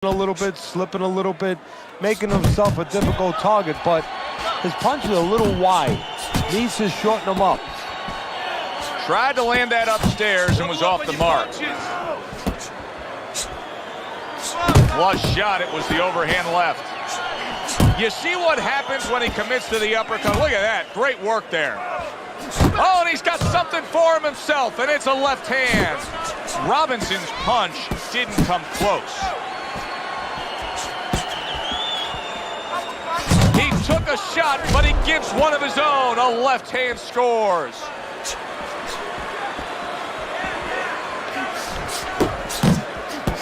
a little bit, slipping a little bit, making himself a difficult target, but his punch is a little wide. Needs to shorten them up. Tried to land that upstairs and was off the mark. Flush shot, it was the overhand left. You see what happens when he commits to the uppercut. Look at that, great work there. Oh, and he's got something for him himself, and it's a left hand. Robinson's punch didn't come close. He took a shot, but he gives one of his own. A left hand scores.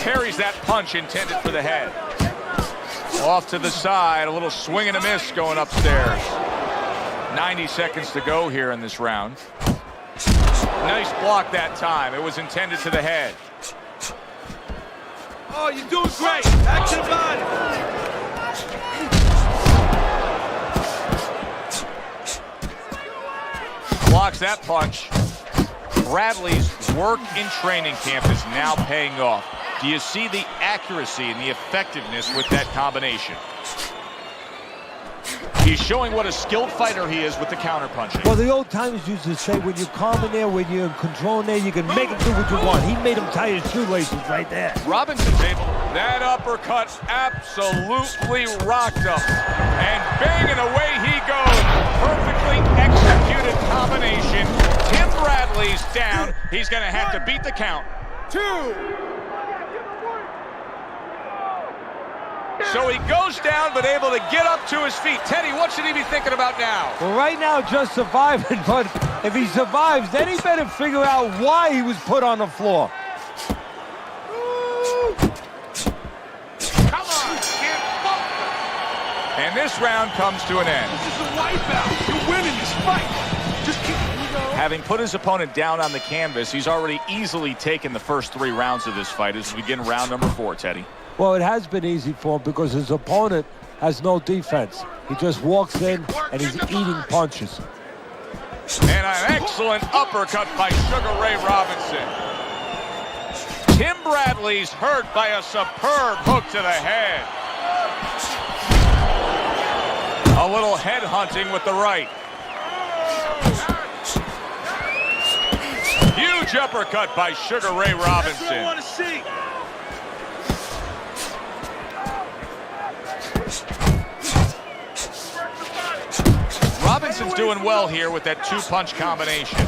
Carries that punch intended for the head. Off to the side, a little swing and a miss going upstairs. 90 seconds to go here in this round. Nice block that time. It was intended to the head. Oh, you're doing great. Back to the body. Blocks that punch. Bradley's work in training camp is now paying off. Do you see the accuracy and the effectiveness with that combination? He's showing what a skilled fighter he is with the counterpunching. Well, the old timers used to say, when you're calm in there, when you're in control in there, you can make him do what you want. He made him tie his shoelaces right there. Robinson's able. That uppercut absolutely rocked him. And bang, and away he goes. Perfectly executed combination. Tim Bradley's down. He's going to have to beat the count. 2. So he goes down, but able to get up to his feet. Teddy, what should he be thinking about now? Well, right now, just surviving, but if he survives, then he better figure out why he was put on the floor. Come on, can't bump. And this round comes to an end. This is a wipeout. You're winning this fight. Just keep going. Having put his opponent down on the canvas, he's already easily taken the first 3 rounds of this fight as we begin round number 4, Teddy. Well, it has been easy for him because his opponent has no defense. He just walks in and he's eating punches. And an excellent uppercut by Sugar Ray Robinson. Tim Bradley's hurt by a superb hook to the head. A little head hunting with the right. Huge uppercut by Sugar Ray Robinson. That's what I want to see. Robinson's doing well here with that 2-punch combination.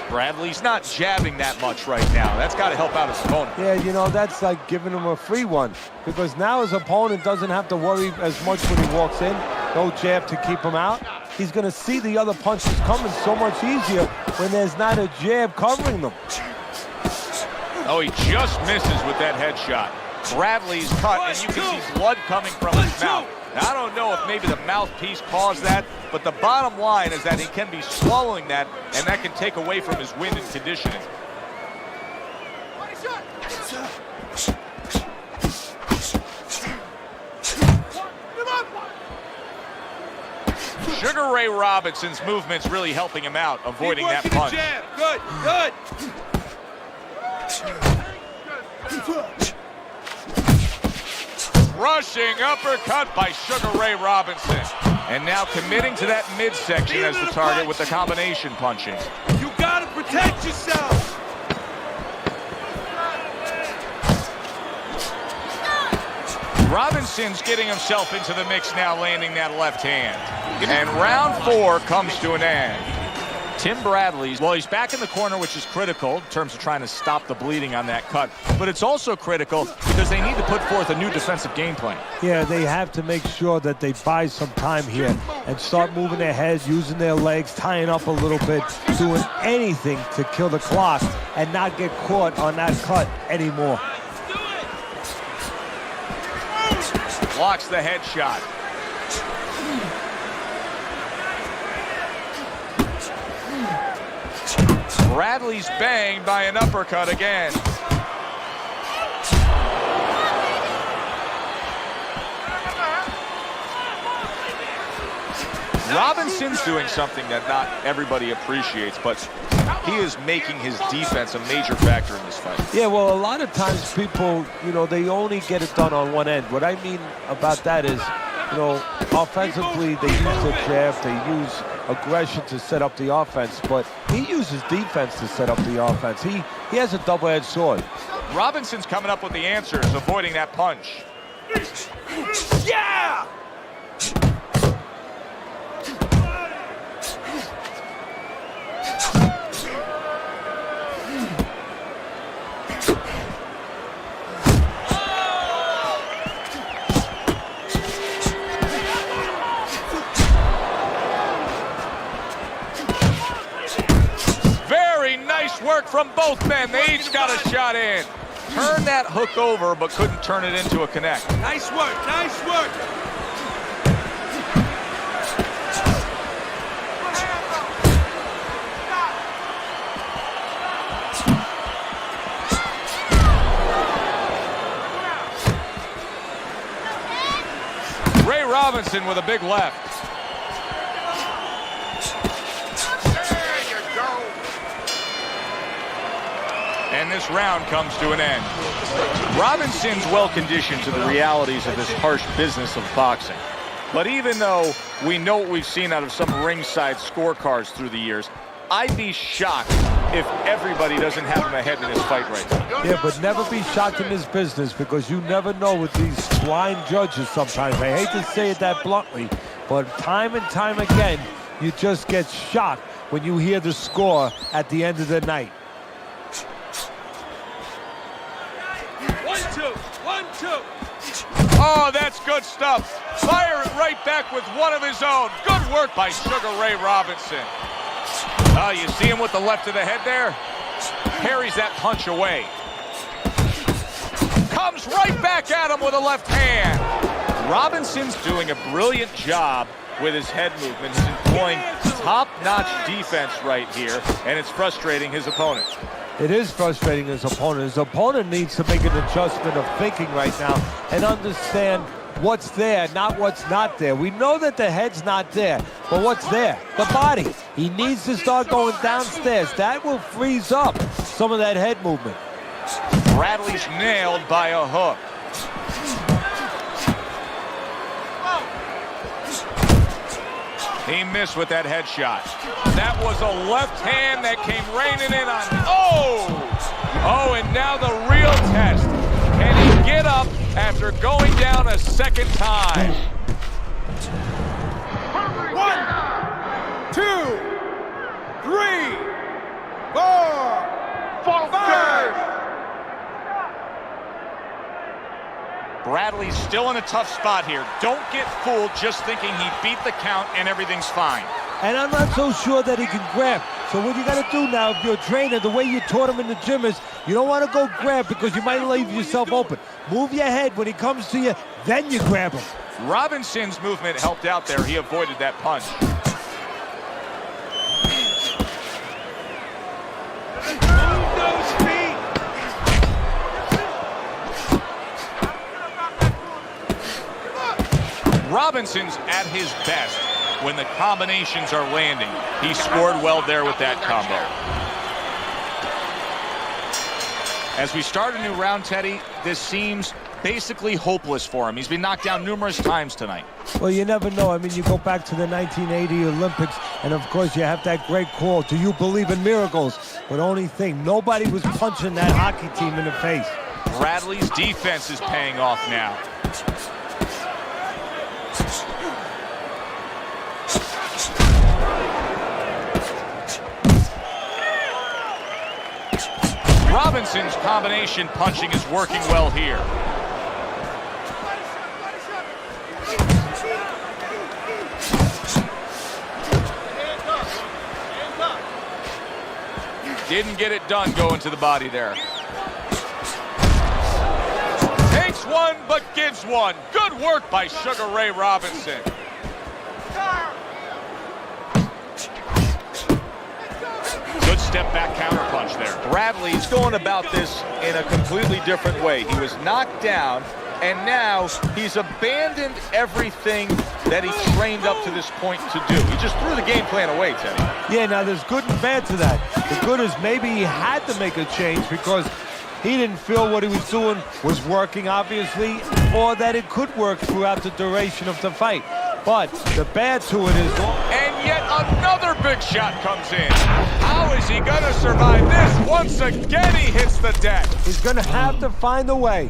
Bradley's not jabbing that much right now. That's got to help out his opponent. Yeah, you know, that's like giving him a free one because now his opponent doesn't have to worry as much when he walks in. No jab to keep him out. He's going to see the other punches coming so much easier when there's not a jab covering them. Oh, he just misses with that headshot. Bradley's cut, and you can see blood coming from his mouth. Now, I don't know if maybe the mouthpiece caused that, but the bottom line is that he can be swallowing that, and that can take away from his wind and conditioning. Sugar Ray Robinson's movement's really helping him out, avoiding that punch. Good, good. Rushing uppercut by Sugar Ray Robinson. And now committing to that midsection as the target with the combination punching. You gotta protect yourself. Robinson's getting himself into the mix now, landing that left hand. And round 4 comes to an end. Tim Bradley, well, he's back in the corner, which is critical in terms of trying to stop the bleeding on that cut. But it's also critical because they need to put forth a new defensive game plan. Yeah, they have to make sure that they buy some time here and start moving their heads, using their legs, tying up a little bit, doing anything to kill the clock and not get caught on that cut anymore. Blocks the headshot. Bradley's banged by an uppercut again. Robinson's doing something that not everybody appreciates, but he is making his defense a major factor in this fight. Yeah, well, a lot of times people, they only get it done on one end. What I mean about that is, offensively, they use the jab, they use aggression to set up the offense, but he uses defense to set up the offense. He has a double-edged sword. Robinson's coming up with the answers, avoiding that punch. Yeah! Nice work from both men. They each got a shot in. Turned that hook over, but couldn't turn it into a connect. Nice work, nice work. Ray Robinson with a big left. And this round comes to an end. Robinson's well-conditioned to the realities of this harsh business of boxing. But even though we know what we've seen out of some ringside scorecards through the years, I'd be shocked if everybody doesn't have him ahead in this fight right now. Yeah, but never be shocked in this business, because you never know with these blind judges sometimes. I hate to say it that bluntly, but time and time again, you just get shocked when you hear the score at the end of the night. 1-2, 1-2. Oh, that's good stuff. Fire it right back with one of his own. Good work by Sugar Ray Robinson. Oh, you see him with the left of the head there? Parries that punch away. Comes right back at him with a left hand. Robinson's doing a brilliant job with his head movement. He's employing top-notch defense right here, and it's frustrating his opponent. It is frustrating his opponent. His opponent needs to make an adjustment of thinking right now and understand what's there, not what's not there. We know that the head's not there, but what's there? The body. He needs to start going downstairs. That will freeze up some of that head movement. Bradley's nailed by a hook. He missed with that headshot. That was a left hand that came raining in on him. Oh, and now the real test. Can he get up after going down a second time? 1, 2, 3, 4, 5. Bradley's still in a tough spot here. Don't get fooled just thinking he beat the count and everything's fine. And I'm not so sure that he can grab. So what you got to do now, if you're a trainer, the way you taught him in the gym is, you don't want to go grab because you might leave yourself open. Move your head when he comes to you, then you grab him. Robinson's movement helped out there. He avoided that punch. Robinson's at his best when the combinations are landing. He scored well there with that combo. As we start a new round, Teddy, this seems basically hopeless for him. He's been knocked down numerous times tonight. Well, you never know. I mean, you go back to the 1980 Olympics, and of course you have that great call, do you believe in miracles? But only thing, nobody was punching that hockey team in the face. Bradley's defense is paying off now. Robinson's combination punching is working well here. Didn't get it done going to the body there. Takes one, but gives one. Good work by Sugar Ray Robinson. Good step back counterpunch there. Bradley's going about this in a completely different way. He was knocked down, and now he's abandoned everything that he trained up to this point to do. He just threw the game plan away, Teddy. Yeah, now there's good and bad to that. The good is maybe he had to make a change because he didn't feel what he was doing was working, obviously, or that it could work throughout the duration of the fight. But the bad to it is... And yet another big shot comes in. How is he going to survive this? Once again, he hits the deck. He's going to have to find a way.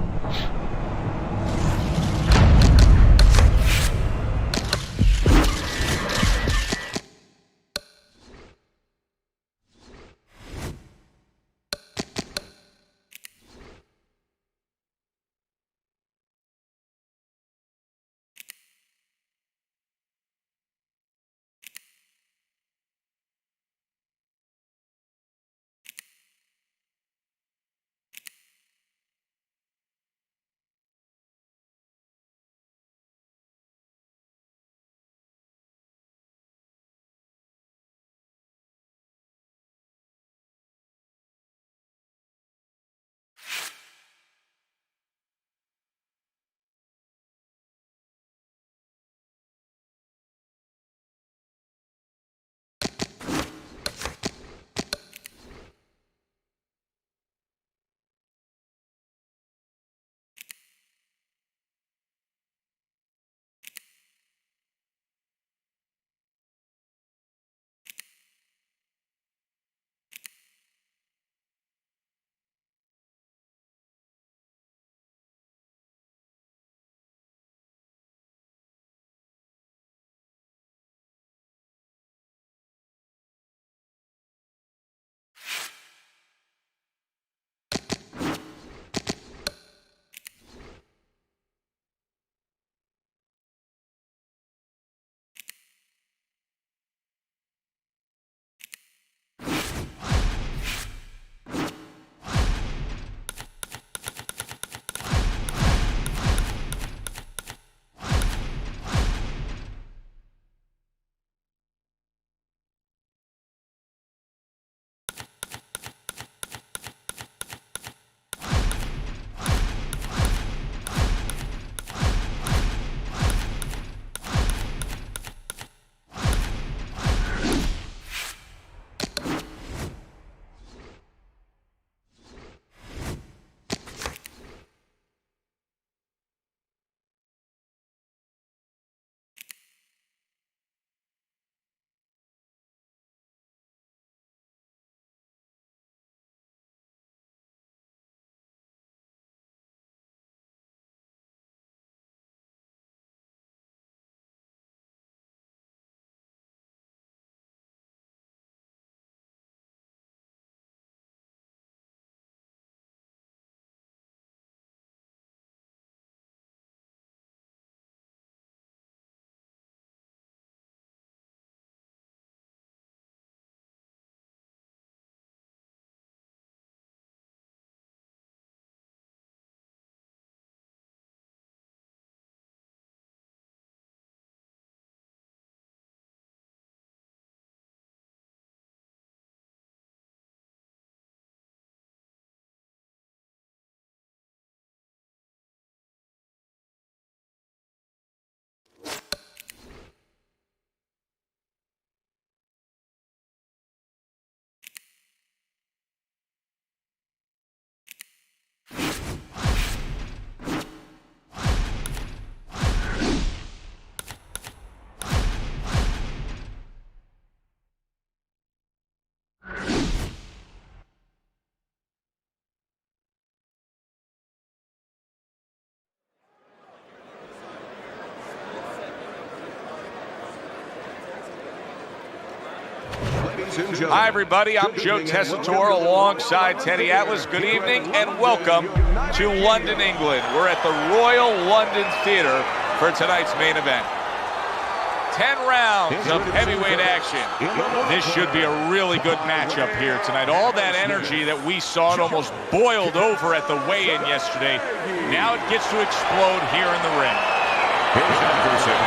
Hi, everybody. I'm Joe Tessitore alongside Teddy Atlas. Good evening and welcome to London, England. We're at the Royal London Theatre for tonight's main event. 10 rounds of heavyweight action. This should be a really good matchup here tonight. All that energy that we saw, it almost boiled over at the weigh-in yesterday. Now it gets to explode here in the ring. His adversary,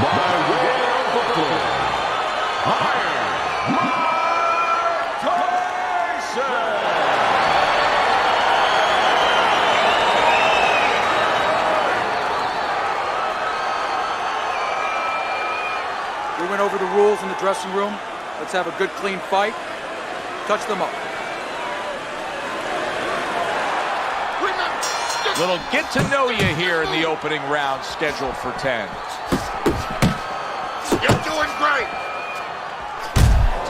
by way of Brooklyn, Iron Mike Tyson. rules in the dressing room. Let's have a good, clean fight. Touch them up. Little get to know you here in the opening round, scheduled for 10. You're doing great.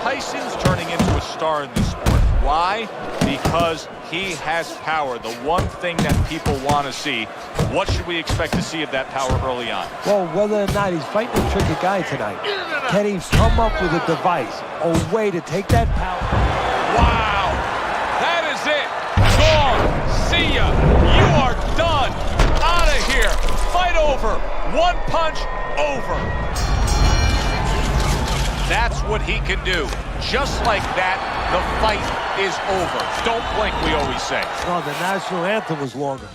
Tyson's turning into a star in this sport. Why? Because he has power, the one thing that people want to see. What should we expect to see of that power early on? Well, whether or not he's fighting a tricky guy tonight, can he come up with a device, a way to take that power? Wow! That is it! Gone! See ya! You are done! Out of here! Fight over! One punch, over! That's what he can do. Just like that, the fight is over. Don't blink, we always say. No, the national anthem was longer.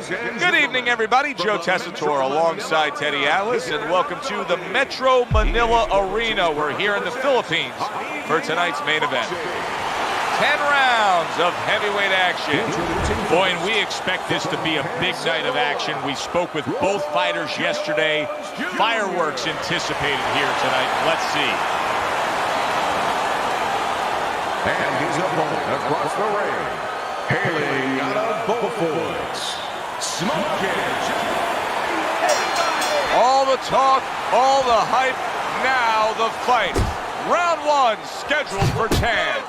Good evening, everybody. Joe Tessitore alongside Teddy Atlas, and welcome to the Metro Manila Arena. We're here in the Philippines for tonight's main event. 10 rounds of heavyweight action. Boy, and we expect this to be a big night of action. We spoke with both fighters yesterday. Fireworks anticipated here tonight. Let's see. And his opponent across the ring, hailing out of Beaufort, Smoking. All the talk, all the hype, now the fight. Round one, scheduled for 10.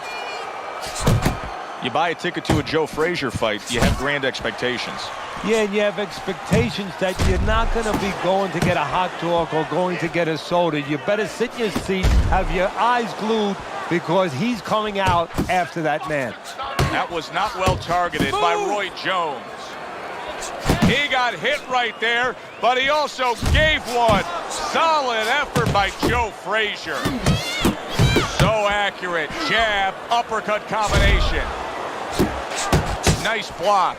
You buy a ticket to a Joe Frazier fight, you have grand expectations. Yeah, and you have expectations that you're not going to be going to get a hot dog or going to get a soda. You better sit in your seat, have your eyes glued, because he's coming out after that man. That was not well targeted by Roy Jones. He got hit right there, but he also gave one. Solid effort by Joe Frazier. So accurate. Jab, uppercut combination. Nice block.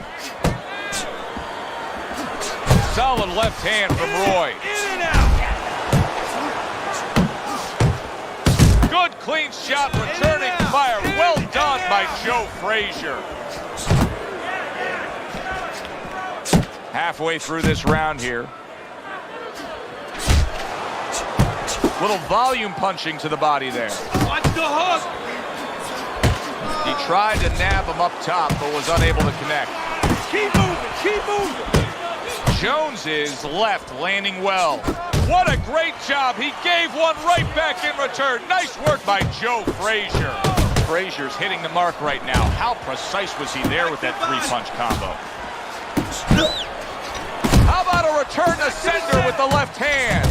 Solid left hand from Roy. Good clean shot, returning fire. Well done by Joe Frazier. Halfway through this round here. Little volume punching to the body there. Watch the hook. He tried to nab him up top, but was unable to connect. Keep moving. Keep moving. Jones's left landing well. What a great job. He gave one right back in return. Nice work by Joe Frazier. Frazier's hitting the mark right now. How precise was he there with that three-punch combo? How about a return to sender with the left hand?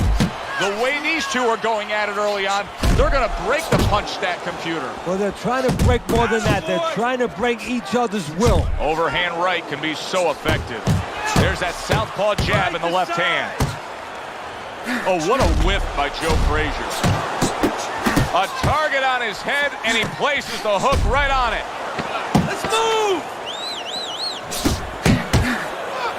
The way these two are going at it early on, they're going to break the punch stat computer. Well, they're trying to break more than that. They're trying to break each other's will. Overhand right can be so effective. There's that southpaw jab in the left hand. Oh, what a whiff by Joe Frazier. A target on his head, and he places the hook right on it. Let's move.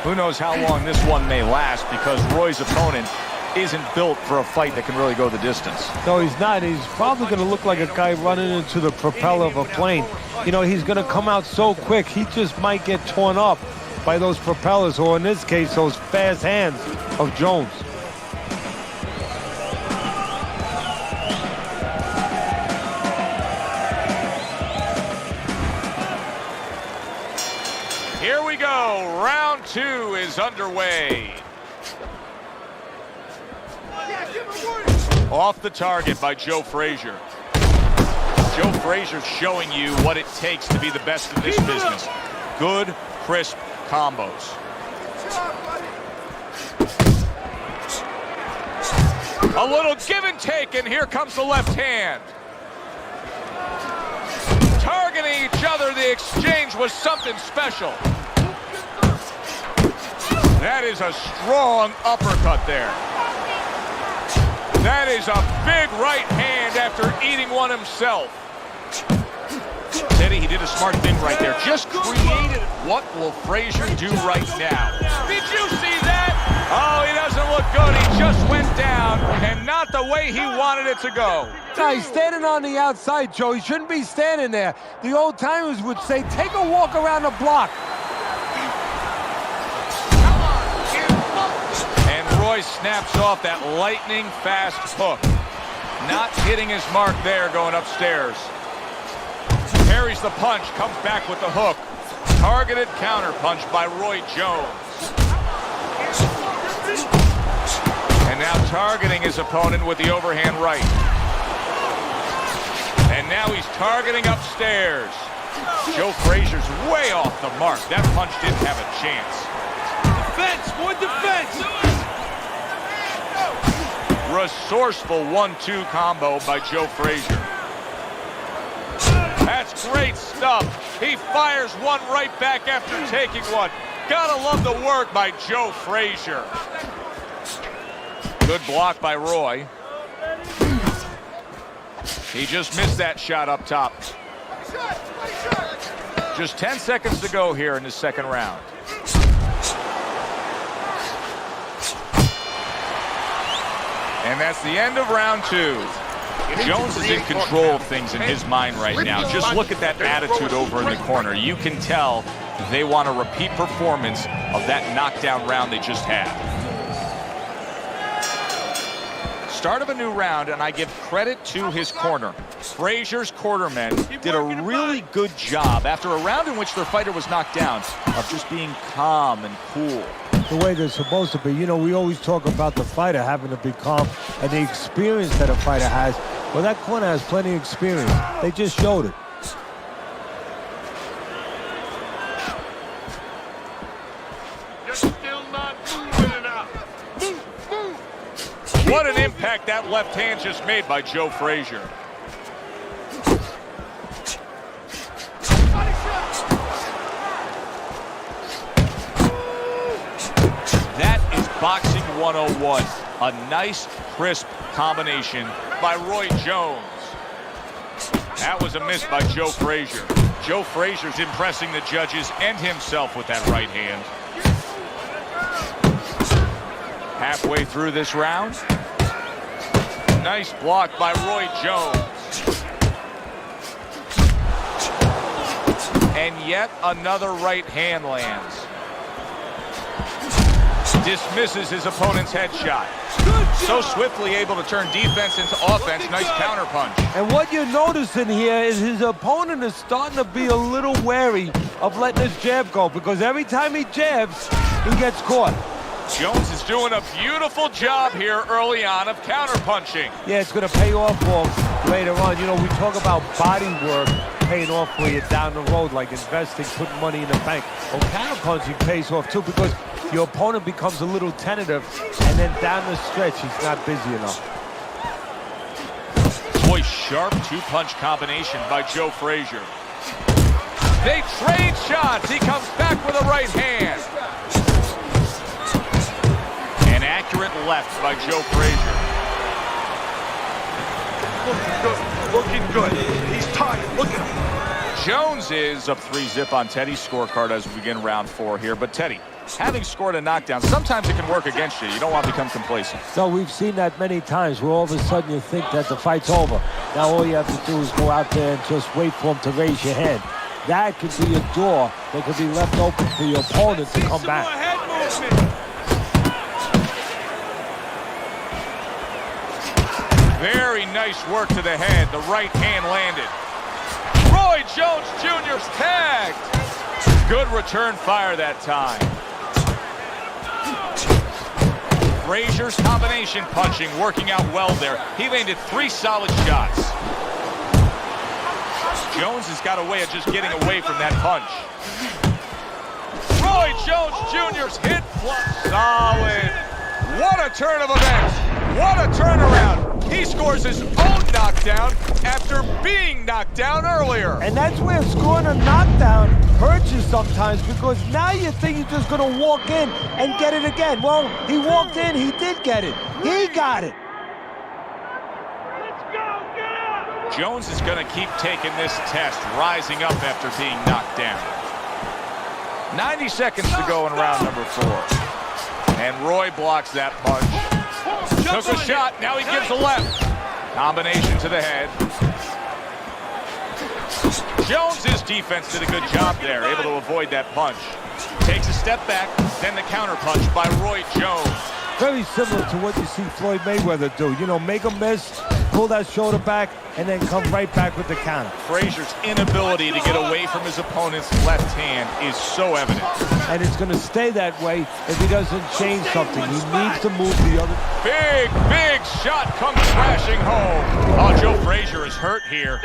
Who knows how long this one may last, because Roy's opponent isn't built for a fight that can really go the distance. No, he's not. He's probably going to look like a guy running into the propeller of a plane. You know, he's going to come out so quick, he just might get torn up by those propellers, or in this case, those fast hands of Jones. Here we go. Round two is underway. Off the target by Joe Frazier. Joe Frazier's showing you what it takes to be the best in this business. Good, crisp combos. A little give and take, and here comes the left hand. Targeting each other, the exchange was something special. That is a strong uppercut there. That is a big right hand after eating one himself. Teddy, he did a smart thing right there. Just created. What will Frazier do right now? Did you see that? Oh, he doesn't look good. He just went down, and not the way he wanted it to go. No, he's standing on the outside, Joe. He shouldn't be standing there. The old timers would say, take a walk around the block. And Roy snaps off that lightning fast hook. Not hitting his mark there going upstairs. Parries the punch, comes back with the hook. Targeted counter punch by Roy Jones. And now targeting his opponent with the overhand right. And now he's targeting upstairs. Joe Frazier's way off the mark. That punch didn't have a chance. Defense, more defense. Resourceful 1-2 combo by Joe Frazier. That's great stuff. He fires one right back after taking one. Gotta love the work by Joe Frazier. Good block by Roy. He just missed that shot up top. Just 10 seconds to go here in the second round. And that's the end of round two. Jones is in control of things in his mind right now. Just look at that attitude over in the corner. You can tell they want a repeat performance of that knockdown round they just had. Start of a new round, and I give credit to his corner. Frazier's cornermen did a really good job after a round in which their fighter was knocked down of just being calm and cool. The way they're supposed to be. You know, we always talk about the fighter having to be calm and the experience that a fighter has. Well, that corner has plenty of experience. They just showed it. You're still not moving enough. What an impact that left hand just made by Joe Frazier. That is boxing 101. A nice, crisp combination by Roy Jones. That was a miss by Joe Frazier. Joe Frazier's impressing the judges and himself with that right hand. Halfway through this round. Nice block by Roy Jones. And yet another right hand lands. Dismisses his opponent's headshot. So swiftly able to turn defense into offense. Nice counterpunch. And what you're noticing here is his opponent is starting to be a little wary of letting his jab go, because every time he jabs, he gets caught. Jones is doing a beautiful job here early on of counterpunching. Yeah, it's going to pay off for him later on. You know, we talk about body work paying off for you down the road, like investing, putting money in the bank. Well, counterpunching pays off too, because your opponent becomes a little tentative, and then down the stretch, he's not busy enough. Boy, sharp two-punch combination by Joe Frazier. They trade shots. He comes back with a right hand. An accurate left by Joe Frazier. Looking good. Looking good. He's tired. Look at him. Jones is up 3-zip on Teddy's scorecard as we begin round 4 here. But Teddy, having scored a knockdown, sometimes it can work against you. You don't want to become complacent. So we've seen that many times where all of a sudden you think that the fight's over. Now all you have to do is go out there and just wait for him to raise your hand. That could be a door that could be left open for your opponent to come back. Very nice work to the head. The right hand landed. Roy Jones Jr.'s tagged. Good return fire that time. Frazier's combination punching working out well there. He landed 3 solid shots. Jones has got a way of just getting away from that punch. Roy Jones Jr.'s hit solid. What a turn of events. What a turnaround. He scores his own knockdown after being knocked down earlier. And that's where scoring a knockdown hurts you sometimes, because now you think you're just going to walk in and get it again. Well, he walked in, he did get it. He got it. Let's go. Get up. Jones is going to keep taking this test, rising up after being knocked down. 90 seconds to go in round number 4. And Roy blocks that punch. Took a shot, now he gives a left. Combination to the head. Jones's defense did a good job there, able to avoid that punch. Takes a step back, then the counter punch by Roy Jones. Very similar to what you see Floyd Mayweather do. You know, make a miss, pull that shoulder back, and then come right back with the counter. Frazier's inability to get away from his opponent's left hand is so evident. And it's going to stay that way if he doesn't change something. He needs to move the other. Big shot comes crashing home. Oh, Joe Frazier is hurt here.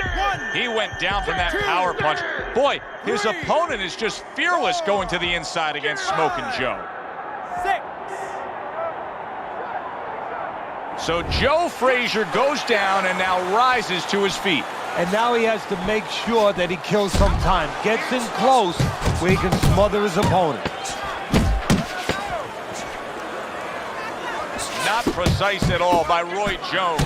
He went down from that power punch. Boy, his opponent is just fearless going to the inside against Smokin' Joe. So Joe Frazier goes down and now rises to his feet. And now he has to make sure that he kills some time. Gets in close where he can smother his opponent. Not precise at all by Roy Jones.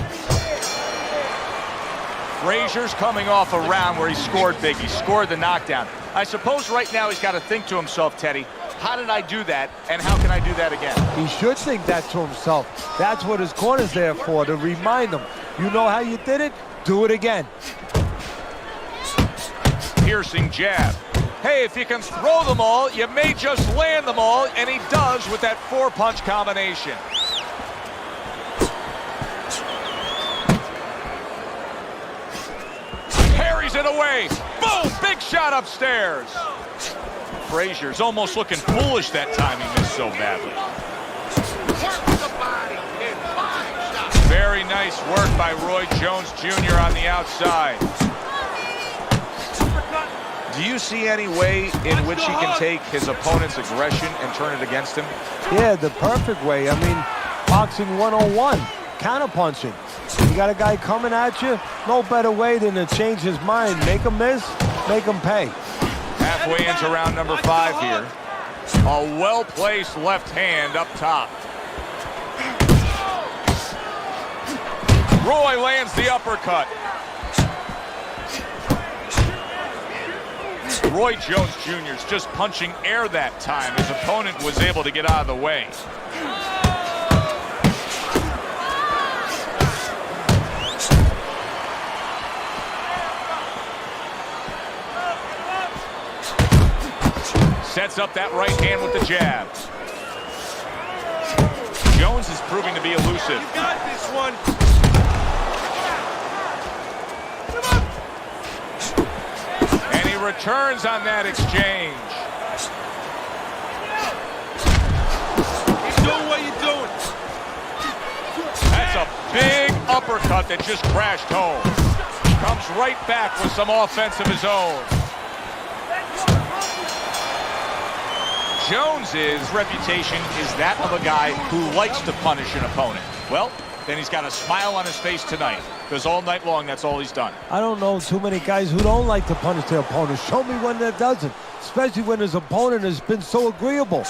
Frazier's coming off a round where he scored big. He scored the knockdown. I suppose right now he's got to think to himself, Teddy, how did I do that, and how can I do that again? He should think that to himself. That's what his corner's there for, to remind him. You know how you did it? Do it again. Piercing jab. Hey, if you can throw them all, you may just land them all, and he does with that 4-punch combination. Parries it away. Boom! Big shot upstairs. Frazier's almost looking foolish that time. He missed so badly. Very nice work by Roy Jones Jr. on the outside. Do you see any way in which he can take his opponent's aggression and turn it against him? Yeah, the perfect way. I mean, boxing 101, counterpunching. You got a guy coming at you, no better way than to change his mind. Make him miss, make him pay. Halfway into round number 5 here. A well-placed left hand up top. Roy lands the uppercut. Roy Jones Jr. is just punching air that time. His opponent was able to get out of the way. Sets up that right hand with the jab. Jones is proving to be elusive. You got this one. And he returns on that exchange. Keep doing what you're doing. That's a big uppercut that just crashed home. Comes right back with some offense of his own. Jones's reputation is that of a guy who likes to punish an opponent. Well, then he's got a smile on his face tonight, because all night long, that's all he's done. I don't know too many guys who don't like to punish their opponent. Show me one that doesn't, especially when his opponent has been so agreeable.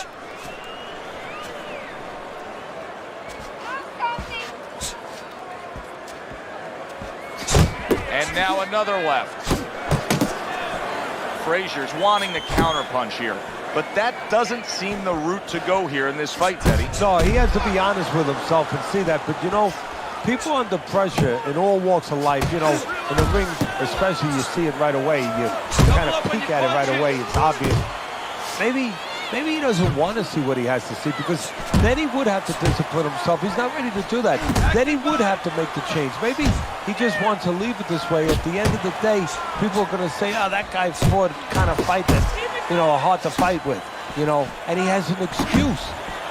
And now another left. Frazier's wanting to counterpunch here, but that doesn't seem the route to go here in this fight, Teddy. No, he has to be honest with himself and see that. But, you know, people under pressure in all walks of life, you know, in the ring especially, you see it right away. You kind of peek at it right away. It's obvious. Maybe he doesn't want to see what he has to see, because then he would have to discipline himself. He's not ready to do that. Then he would have to make the change. Maybe he just wants to leave it this way. At the end of the day, people are going to say, oh, that guy fought kind of fight that's, you know, hard to fight with, you know, and he has an excuse.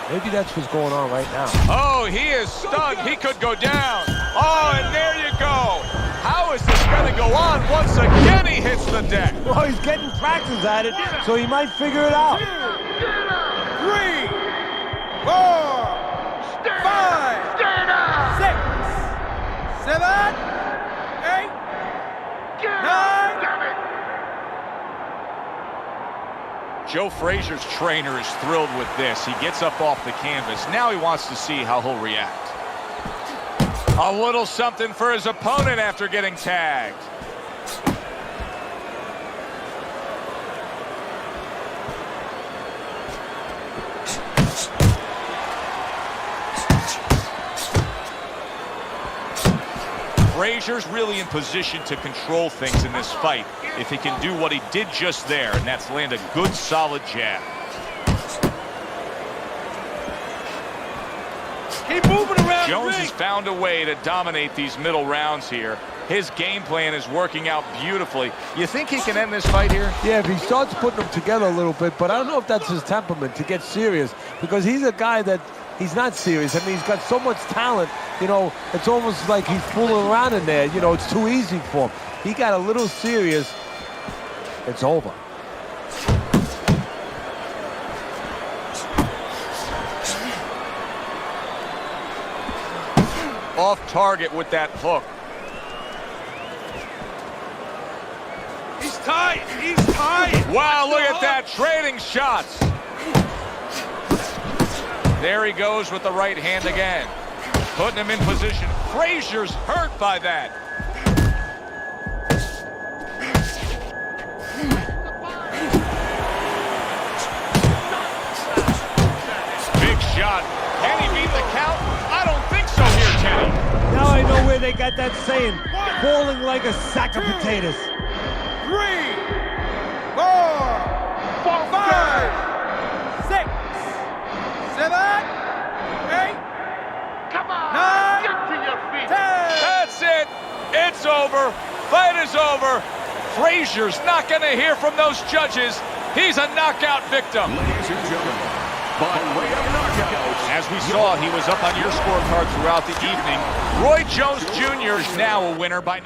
Maybe that's what's going on right now. Oh, he is stunned. He could go down. Oh, and there you go. How is this going to go on? Once again, he hits the deck. Well, he's getting practice at it, so he might figure it out. 3, 4, 5, 6, 7, 8, 9. Joe Frazier's trainer is thrilled with this. He gets up off the canvas. Now he wants to see how he'll react. A little something for his opponent after getting tagged. Frazier's really in position to control things in this fight if he can do what he did just there, and that's land a good, solid jab. Keep moving around. Jones has found a way to dominate these middle rounds here. His game plan is working out beautifully. You think he can end this fight here? Yeah, if he starts putting them together a little bit, but I don't know if that's his temperament to get serious, because he's a guy that he's not serious. I mean, he's got so much talent, you know, it's almost like he's fooling around in there. You know, it's too easy for him. He got a little serious. It's over. Off target with that hook. He's tight. He's tight. Wow, look at that, trading shots. There he goes with the right hand again. Putting him in position. Frazier's hurt by that. Big shot. Can he beat the count? I don't think so here, Teddy. Now I know where they got that saying, falling like a sack of potatoes. 3, 4, 5, 6, 7, 8. Come on, 9, get to your feet. 10. That's it. It's over. Fight is over. Frazier's not going to hear from those judges. He's a knockout victim. Ladies and gentlemen, by way of knockout. As we saw, he was up on your scorecard throughout the evening. Roy Jones Jr. is now a winner by...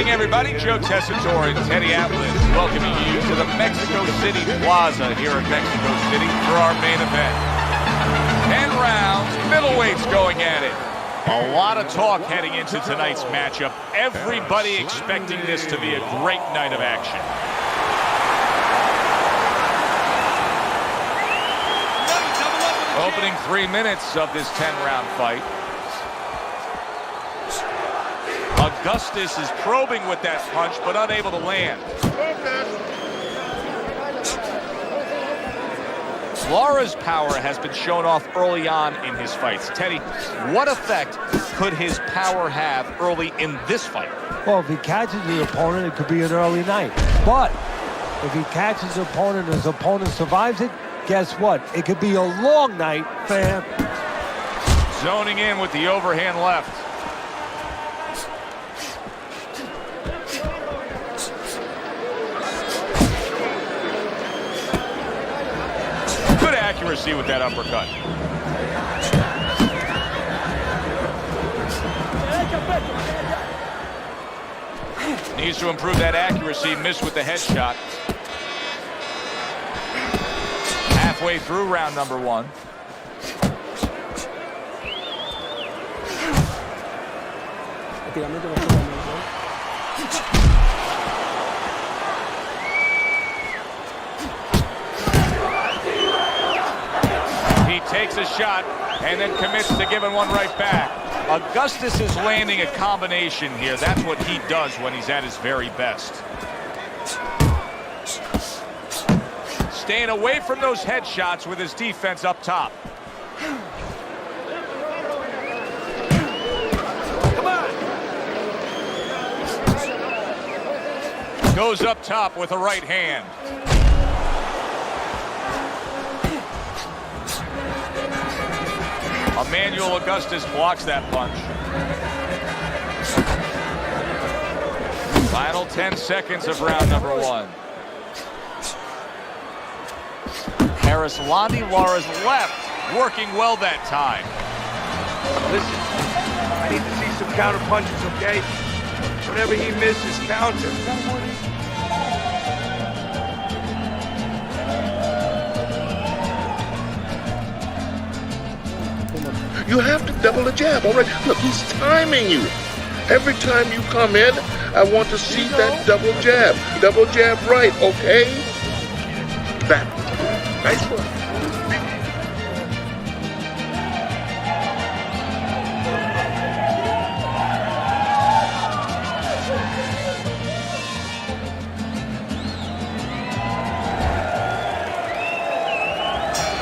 evening, everybody. Joe Tessitore and Teddy Atlas welcoming you to the Mexico City Plaza here in Mexico City for our main event. 10 rounds, middleweights going at it. A lot of talk heading into tonight's matchup. Everybody expecting this to be a great night of action. Opening 3 minutes of this 10-round fight. Augustus is probing with that punch, but unable to land. Lara's power has been shown off early on in his fights. Teddy, what effect could his power have early in this fight? Well, if he catches his opponent, it could be an early night. But if he catches his opponent and his opponent survives it, guess what? It could be a long night for him. Zoning in with the overhand left. Good accuracy with that uppercut. Needs to improve that accuracy. Missed with the headshot. Halfway through round number 1. He takes a shot and then commits to giving one right back. Augustus is landing a combination here. That's what he does when he's at his very best. Staying away from those headshots with his defense up top. Come on. Goes up top with a right hand. Emmanuel Augustus blocks that punch. Final 10 seconds of round number 1. Erislandy Lara's left, working well that time. Listen, I need to see some counter punches, okay? Whenever he misses, counter. You have to double the jab, all right? Look, he's timing you. Every time you come in, I want to see that double jab. Double jab right, okay? That. Nice one.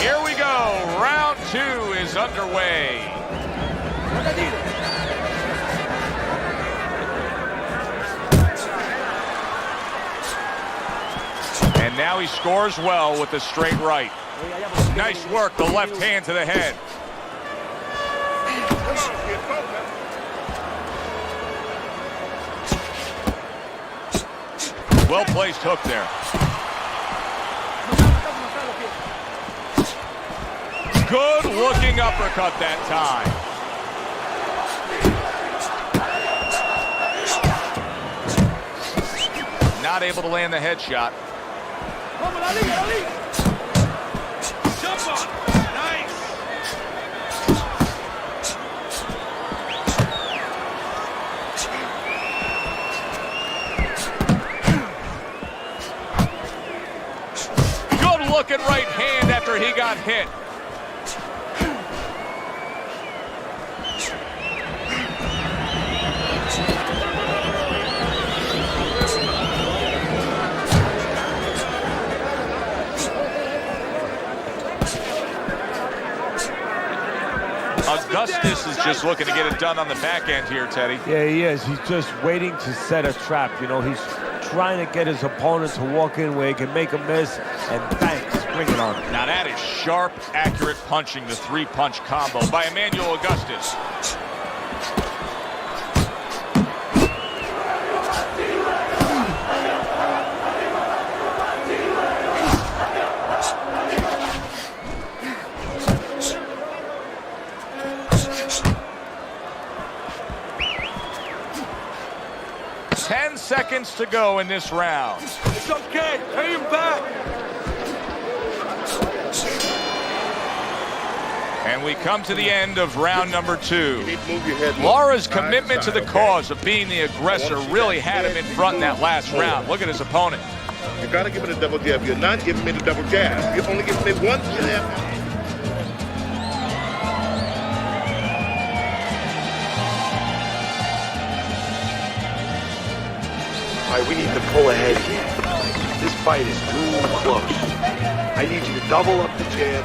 Here we go. Round 2 is underway. And now he scores well with the straight right. Nice work, the left hand to the head. Well-placed hook there. Good-looking uppercut that time. Not able to land the headshot. Jump on. Nice. Good-looking right hand after he got hit. Augustus is just looking to get it done on the back end here, Teddy. Yeah, he is. He's just waiting to set a trap. You know, he's trying to get his opponent to walk in where he can make a miss and bang, bring it on. Now that is sharp, accurate punching, the 3-punch combo by Emmanuel Augustus. 10 seconds to go in this round. It's okay. Pay him back. And we come to the end of round number 2. You need to move your head. Laura's side commitment to side, the okay? cause of being the aggressor really had him in front in that last round. Look at his opponent. You gotta give me the double jab. You're not giving me the double jab. You're only giving me one jab. All right, we need to pull ahead here. This fight is too close. I need you to double up the jab.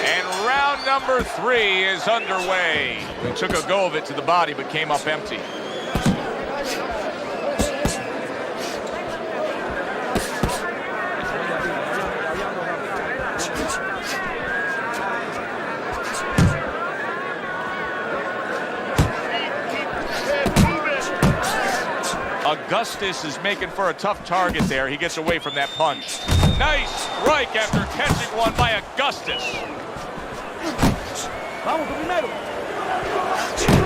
And round number 3 is underway. He took a go of it to the body but came up empty. Augustus is making for a tough target there. He gets away from that punch. Nice strike after catching one by Augustus.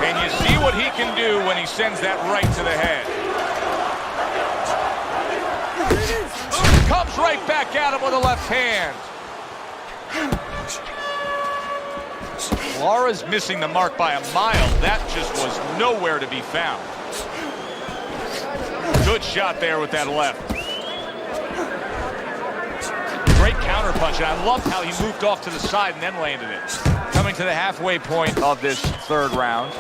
And you see what he can do when he sends that right to the head. Comes right back at him with a left hand. Laura's missing the mark by a mile. That just was nowhere to be found. Good shot there with that left. Great counter punch, and I loved how he moved off to the side and then landed it. Coming to the halfway point of this 3rd round.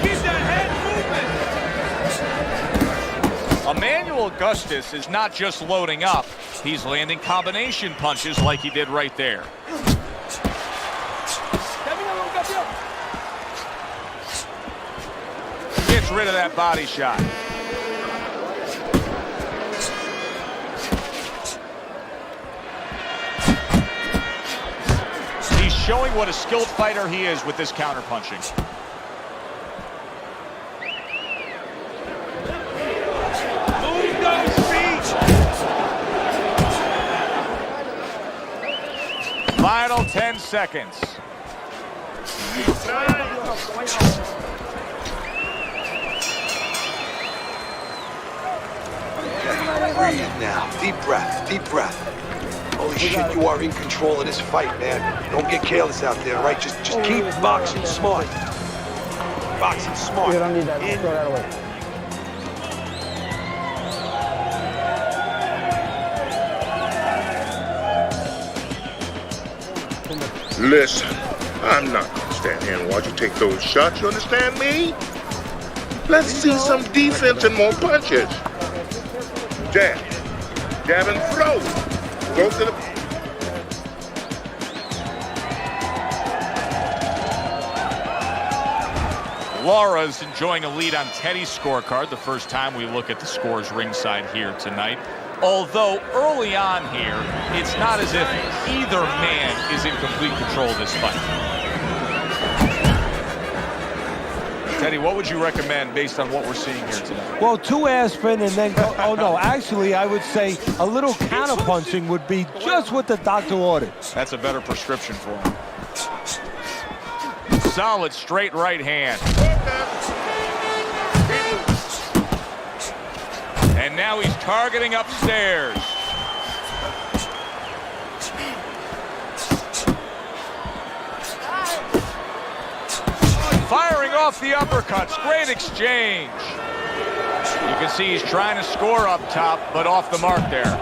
Keep that head moving. Emmanuel Augustus is not just loading up. He's landing combination punches like he did right there. Gets rid of that body shot. He's showing what a skilled fighter he is with this counter punching. Move those feet. Final 10 seconds. Breathe now. Deep breath. Deep breath. Holy shit, you are in control of this fight, man. Don't get careless out there, all right? Just keep boxing smart. Boxing smart. You don't need that. In. Throw that away. Listen, I'm not gonna stand here and watch you take those shots. You understand me? Let's see some defense and more punches. Jab. Jab and throw. Go to the... Laura's enjoying a lead on Teddy's scorecard, the first time we look at the scores ringside here tonight. Although early on here, it's not as if either man is in complete control of this fight. Teddy, what would you recommend based on what we're seeing here tonight? Well, 2 air spin and then go. Oh, no. Actually, I would say a little counter punching would be just what the doctor ordered. That's a better prescription for him. Solid straight right hand. And now he's targeting upstairs. Firing off the uppercuts. Great exchange. You can see he's trying to score up top, but off the mark there.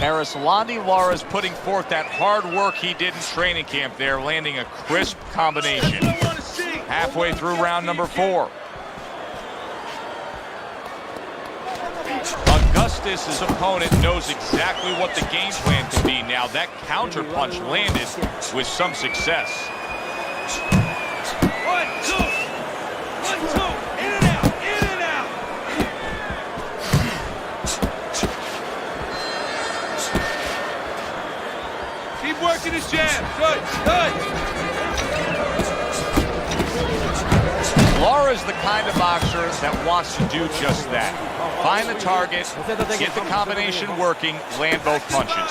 Arislandi Lara's putting forth that hard work he did in training camp there, landing a crisp combination. Halfway through round number 4. Augustus' opponent knows exactly what the game plan can be now. That counter punch landed with some success. 1, 2. 1, 2. In and out. In and out. Keep working the jab. Good. Good. Lara is the kind of boxer that wants to do just that. Find the target, get the combination working, land both punches.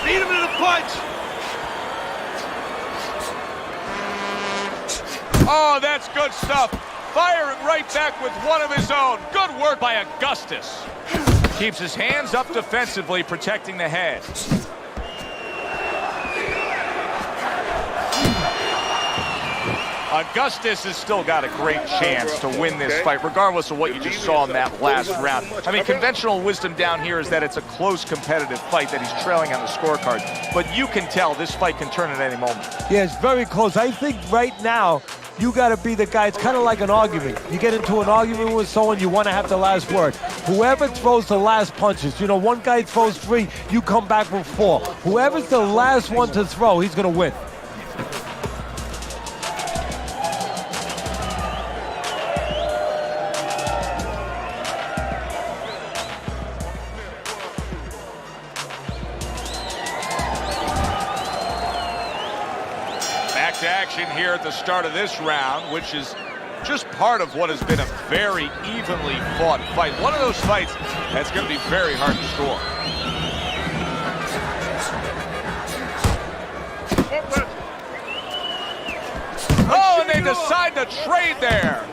Beat him in the punch. Oh, that's good stuff. Firing right back with one of his own. Good work by Augustus. Keeps his hands up defensively, protecting the head. Augustus has still got a great chance to win this fight, regardless of what you just saw in that last round. I mean, conventional wisdom down here is that it's a close, competitive fight, that he's trailing on the scorecard. But you can tell this fight can turn at any moment. Yeah, it's very close. I think right now, you got to be the guy. It's kind of like an argument. You get into an argument with someone, you want to have the last word. Whoever throws the last punches, you know, one guy throws 3, you come back with 4. Whoever's the last one to throw, he's going to win. To action here at the start of this round, which is just part of what has been a very evenly fought fight. One of those fights that's going to be very hard to score. Oh, and they decide to trade there.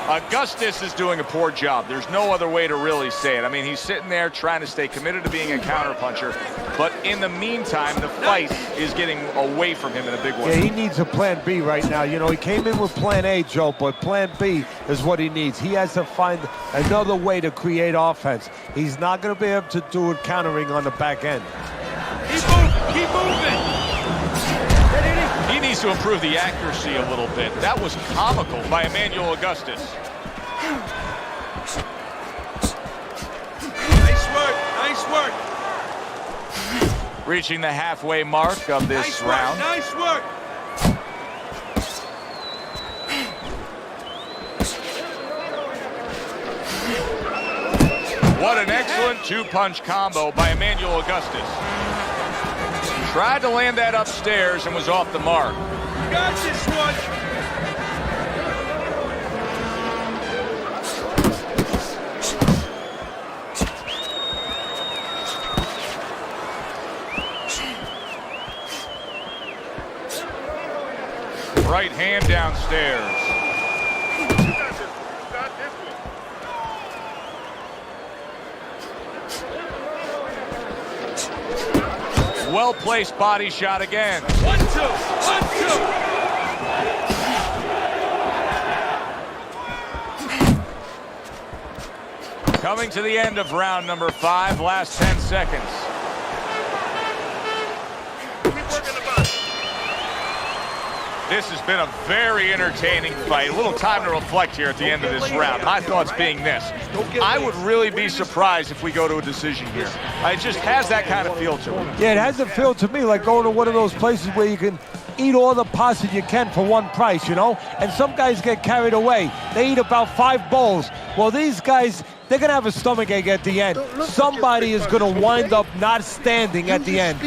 Augustus is doing a poor job. There's no other way to really say it. I mean, he's sitting there trying to stay committed to being a counterpuncher, but in the meantime, the fight is getting away from him in a big way. Yeah, he needs a plan B right now. You know, he came in with plan A, Joe, but plan B is what he needs. He has to find another way to create offense. He's not going to be able to do it countering on the back end. Keep moving. He needs to improve the accuracy a little bit. That was comical by Emmanuel Augustus. Nice work. Nice work. Reaching the halfway mark of this round. Nice work. What an excellent two-punch combo by Emmanuel Augustus. Tried to land that upstairs and was off the mark. You got this one. Right hand downstairs. Well-placed body shot again. 1-2. 1-2. Coming to the end of round number 5, last 10 seconds. This has been a very entertaining fight. A little time to reflect here at the end of this round. My thoughts being this: I would really be surprised if we go to a decision here. It just has that kind of feel to it. Yeah, it has a feel to me like going to one of those places where you can eat all the pasta you can for one price, you know? And some guys get carried away. They eat about 5 bowls. Well, these guys, they're going to have a stomachache at the end. Somebody is going to wind up not standing at the end.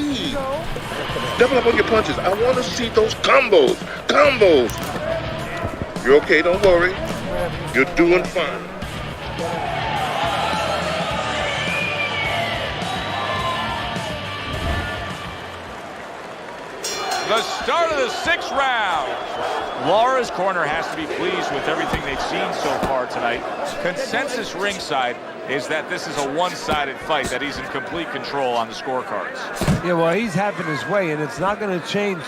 Double up on your punches. I want to see those combos. Combos. You're okay, don't worry. You're doing fine. The start of the 6th round. Lara's corner has to be pleased with everything they've seen so far tonight. Consensus ringside is that this is a one-sided fight, that he's in complete control on the scorecards. Yeah, well, he's having his way, and it's not going to change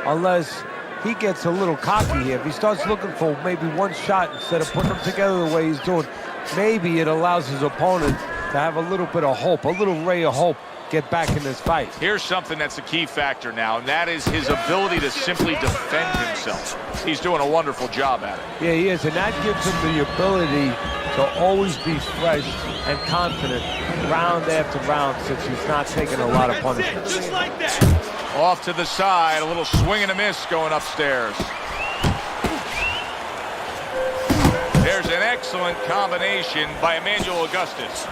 unless he gets a little cocky here. If he starts looking for maybe one shot instead of putting them together the way he's doing, maybe it allows his opponent to have a little bit of hope, a little ray of hope, get back in this fight. Here's something that's a key factor now, and that is his ability to simply defend himself. He's doing a wonderful job at it. Yeah, he is, and that gives him the ability to always be fresh and confident round after round, since he's not taking a lot of punishment. Just like that. Off to the side, a little swing and a miss going upstairs. There's an excellent combination by Emmanuel Augustus.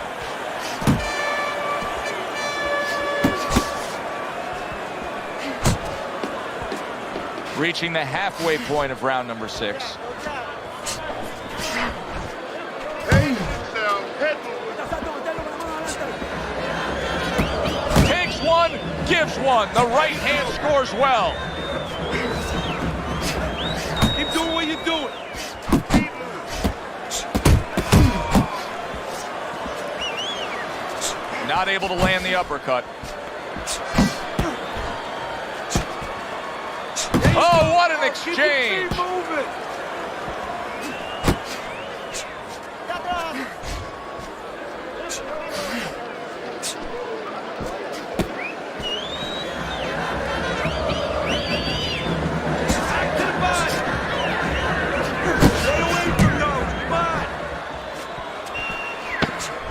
Reaching the halfway point of round number 6. Takes one, gives one. The right hand scores well. Keep doing what you're doing. Not able to land the uppercut. Oh, what an exchange!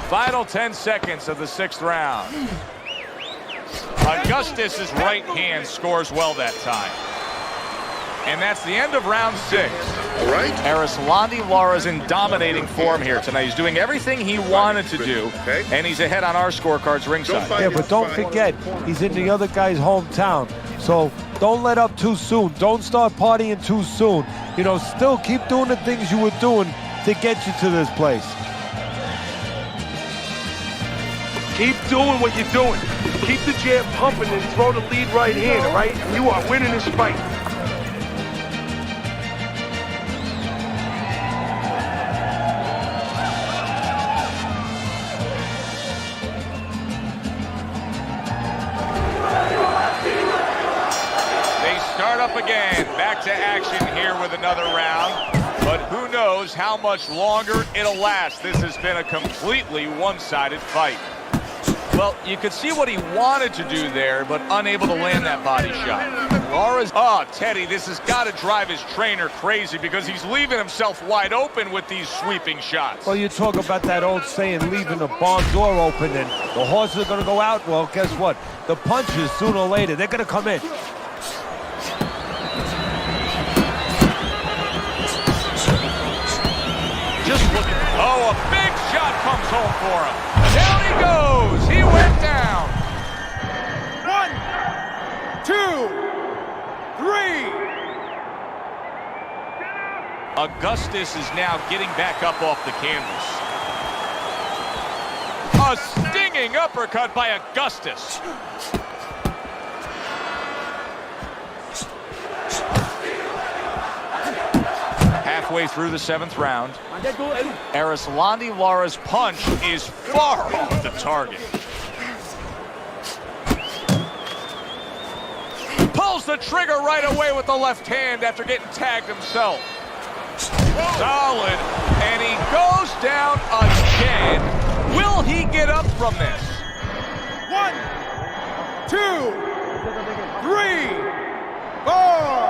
Final 10 seconds of the 6th round. Augustus's right hand scores well that time. And that's the end of round 6. All right? Erislandy Lara's in dominating form here tonight. He's doing everything he wanted to do, and he's ahead on our scorecards ringside. Yeah, but don't forget, he's in the other guy's hometown. So don't let up too soon. Don't start partying too soon. You know, still keep doing the things you were doing to get you to this place. Keep doing what you're doing. Keep the jab pumping and throw the lead right hand, all right? You are winning this fight. They start up again. Back to action here with another round. But who knows how much longer it'll last. This has been a completely one-sided fight. Well, you could see what he wanted to do there, but unable to land that body shot. Lara's... Oh, Teddy, this has got to drive his trainer crazy because he's leaving himself wide open with these sweeping shots. Well, you talk about that old saying, leaving the barn door open and the horses are going to go out. Well, guess what? The punches, sooner or later, they're going to come in. Just look at... Oh, a big shot comes home for him. Down he goes. He went down. 1, 2, 3. Augustus is now getting back up off the canvas. A stinging uppercut by Augustus. Halfway through the 7th round, Erislandy Lara's punch is far off the target. Pulls the trigger right away with the left hand after getting tagged himself. Solid, and he goes down again. Will he get up from this? 1, 2, 3, 4.